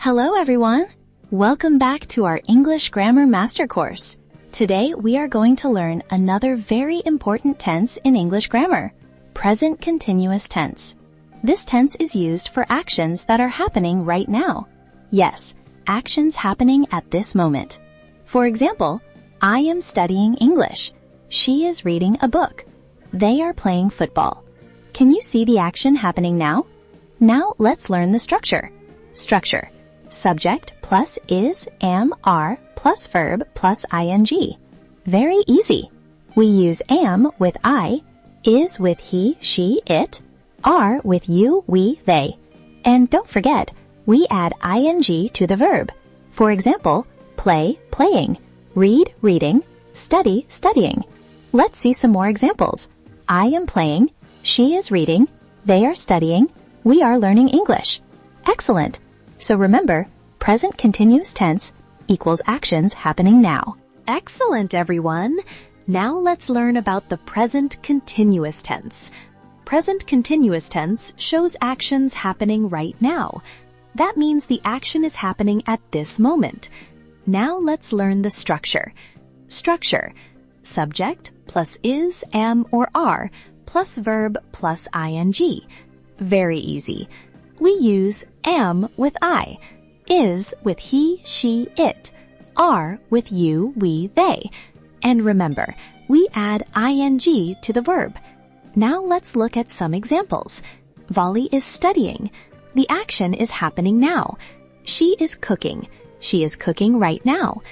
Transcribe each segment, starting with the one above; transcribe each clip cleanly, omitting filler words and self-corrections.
Hello everyone! Welcome back to our English Grammar Master Course. Today we are going to learn another very important tense in English grammar, present continuous tense. This tense is used for actions that are happening right now. Yes, actions happening at this moment. For example, I am studying English. She is reading a book. They are playing football. Can you see the action happening now? Now let's learn the structure. Structure. Subject plus is, am, are plus verb plus ing. Very easy. We use am with I, is with he, she, it, are with you, we, they. And don't forget, we add ing to the verb. For example, play, playing, read, reading, study, studying. Let's see some more examples. I am playing, she is reading, they are studying, we are learning English. Excellent! So remember, present continuous tense equals actions happening now. Excellent, everyone! Now let's learn about the present continuous tense. Present continuous tense shows actions happening right now. That means the action is happening at this moment. Now let's learn the structure. Structure. Subject plus is, am, or are plus verb plus ing. Very easy. We use am with I, is with he, she, it, are with you, we, they. And remember, we add ing to the verb. Now let's look at some examples. Vali is studying. The action is happening now. She is cooking. She is cooking right now.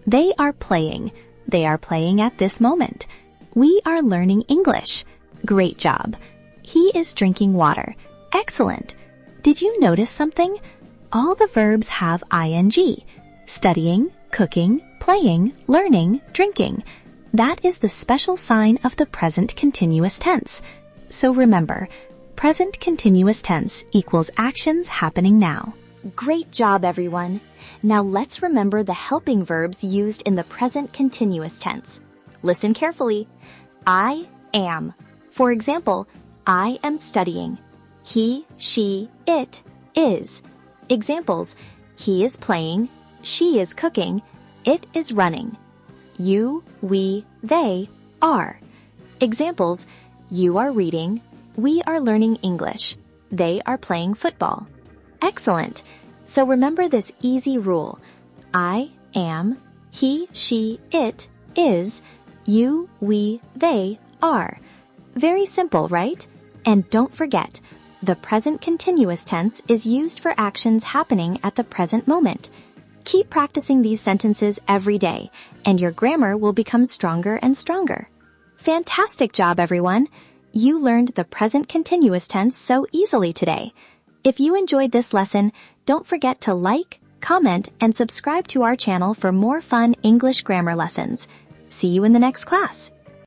They are playing. They are playing at this moment. We are learning English. Great job. He is drinking water. Excellent. Did you notice something? All the verbs have ing. Studying, cooking, playing, learning, drinking. That is the special sign of the present continuous tense. So remember, present continuous tense equals actions happening now. Great job, everyone. Now let's remember the helping verbs used in the present continuous tense. Listen carefully. I am. For example, I am studying. He, she, it, is. Examples, he is playing, she is cooking, it is running. You, we, they, are. Examples, you are reading, we are learning English, they are playing football. Excellent! So remember this easy rule. I am, he, she, it, is, you, we, they, are. Very simple, right? And don't forget, the present continuous tense is used for actions happening at the present moment. Keep practicing these sentences every day, and your grammar will become stronger and stronger. Fantastic job, everyone! You learned the present continuous tense so easily today. If you enjoyed this lesson, don't forget to like, comment, and subscribe to our channel for more fun English grammar lessons. See you in the next class.